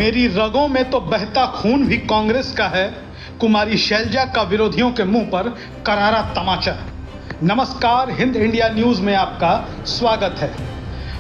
मेरी रगों में तो बहता खून भी कांग्रेस का है। कुमारी शैलजा का विरोधियों के मुंह पर करारा तमाचा। नमस्कार, हिंद इंडिया न्यूज़ में आपका स्वागत है।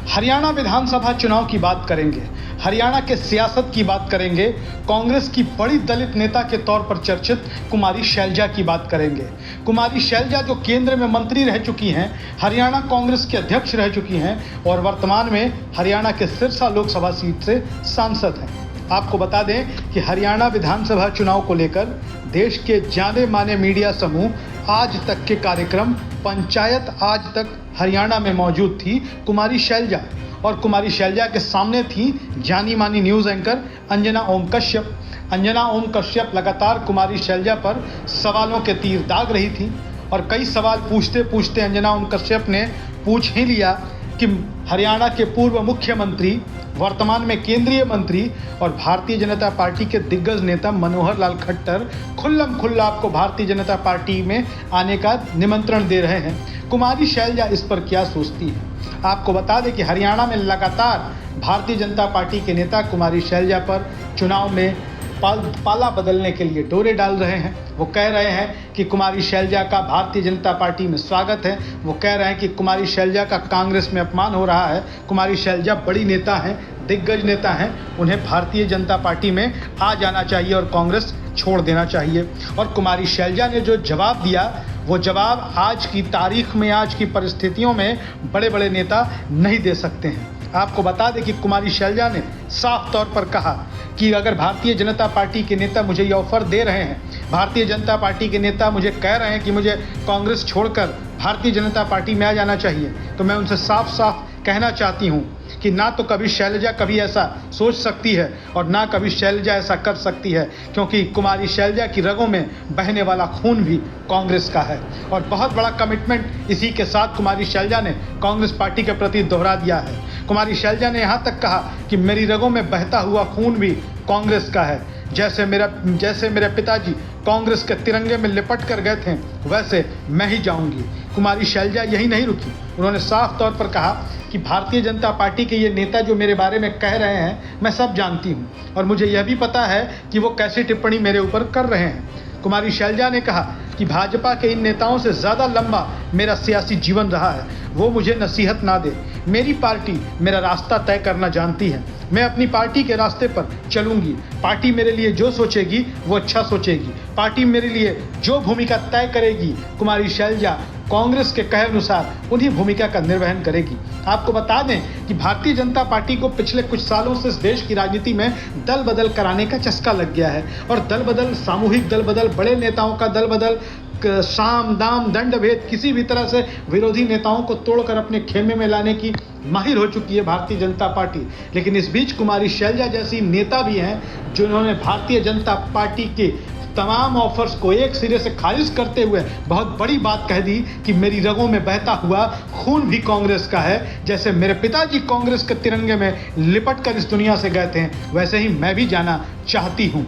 हरियाणा विधानसभा चुनाव की बात करेंगे, हरियाणा के सियासत की बात करेंगे, कांग्रेस की बड़ी दलित नेता के तौर पर चर्चित कुमारी शैलजा की बात करेंगे। कुमारी शैलजा जो केंद्र में मंत्री रह चुकी हैं, हरियाणा कांग्रेस के अध्यक्ष रह चुकी हैं और वर्तमान में हरियाणा के सिरसा लोकसभा सीट से सांसद हैं। आपको बता दें कि हरियाणा विधानसभा चुनाव को लेकर देश के जाने माने मीडिया समूह आज तक के कार्यक्रम पंचायत आज तक हरियाणा में मौजूद थी कुमारी शैलजा, और कुमारी शैलजा के सामने थी जानी मानी न्यूज़ एंकर अंजना ओम कश्यप। अंजना ओम कश्यप लगातार कुमारी शैलजा पर सवालों के तीर दाग रही थी और कई सवाल पूछते पूछते अंजना ओम कश्यप ने पूछ ही लिया कि हरियाणा के पूर्व मुख्यमंत्री, वर्तमान में केंद्रीय मंत्री और भारतीय जनता पार्टी के दिग्गज नेता मनोहर लाल खट्टर खुल्लम खुल्ला आपको भारतीय जनता पार्टी में आने का निमंत्रण दे रहे हैं। कुमारी शैलजा इस पर क्या सोचती है? आपको बता दें कि हरियाणा में लगातार भारतीय जनता पार्टी के नेता कुमारी शैलजा पर चुनाव में पाला बदलने के लिए डोरे डाल रहे हैं। वो कह रहे हैं कि कुमारी शैलजा का भारतीय जनता पार्टी में स्वागत है। वो कह रहे हैं कि कुमारी शैलजा का कांग्रेस में अपमान हो रहा है। कुमारी शैलजा बड़ी नेता हैं, दिग्गज नेता हैं, उन्हें भारतीय जनता पार्टी में आ जाना चाहिए और कांग्रेस छोड़ देना चाहिए। और कुमारी शैलजा ने जो जवाब दिया, वो जवाब आज की तारीख में, आज की परिस्थितियों में बड़े बड़े नेता नहीं दे सकते हैं। आपको बता दें कि कुमारी शैलजा ने साफ तौर पर कहा कि अगर भारतीय जनता पार्टी के नेता मुझे ये ऑफर दे रहे हैं, भारतीय जनता पार्टी के नेता मुझे कह रहे हैं कि मुझे कांग्रेस छोड़कर भारतीय जनता पार्टी में आ जाना चाहिए, तो मैं उनसे साफ साफ कहना चाहती हूँ कि ना तो कभी शैलजा कभी ऐसा सोच सकती है और ना कभी शैलजा ऐसा कर सकती है, क्योंकि कुमारी शैलजा की रगों में बहने वाला खून भी कांग्रेस का है। और बहुत बड़ा कमिटमेंट इसी के साथ कुमारी शैलजा ने कांग्रेस पार्टी के प्रति दोहरा दिया है। कुमारी शैलजा ने यहाँ तक कहा कि मेरी रगों में बहता हुआ खून भी कांग्रेस का है। जैसे मेरे पिताजी कांग्रेस के तिरंगे में लिपट कर गए थे, वैसे मैं ही जाऊंगी। कुमारी शैलजा यही नहीं रुकी, उन्होंने साफ तौर पर कहा कि भारतीय जनता पार्टी के ये नेता जो मेरे बारे में कह रहे हैं, मैं सब जानती हूँ और मुझे यह भी पता है कि वो कैसी टिप्पणी मेरे ऊपर कर रहे हैं। कुमारी शैलजा ने कहा कि भाजपा के इन नेताओं से ज़्यादा लंबा मेरा सियासी जीवन रहा है, वो मुझे नसीहत ना दे। मेरी पार्टी मेरा रास्ता तय करना जानती है, मैं अपनी पार्टी के रास्ते पर चलूंगी। पार्टी मेरे लिए जो सोचेगी वो अच्छा सोचेगी। पार्टी मेरे लिए जो भूमिका तय करेगी, कुमारी शैलजा कांग्रेस के कहे अनुसार उन्हीं भूमिका का निर्वहन करेगी। आपको बता दें कि भारतीय जनता पार्टी को पिछले कुछ सालों से इस देश की राजनीति में दल बदल कराने का चस्का लग गया है और दल बदल, सामूहिक दल बदल, बड़े नेताओं का दल बदल, साम दाम दंड भेद, किसी भी तरह से विरोधी नेताओं को तोड़कर अपने खेमे में लाने की माहिर हो चुकी है भारतीय जनता पार्टी। लेकिन इस बीच कुमारी शैलजा जैसी नेता भी हैं जिन्होंने भारतीय जनता पार्टी के तमाम ऑफर्स को एक सिरे से खारिज करते हुए बहुत बड़ी बात कह दी कि मेरी रगों में बहता हुआ खून भी कांग्रेस का है। जैसे मेरे पिताजी कांग्रेस के तिरंगे में लिपट कर इस दुनिया से गए थे, वैसे ही मैं भी जाना चाहती हूँ।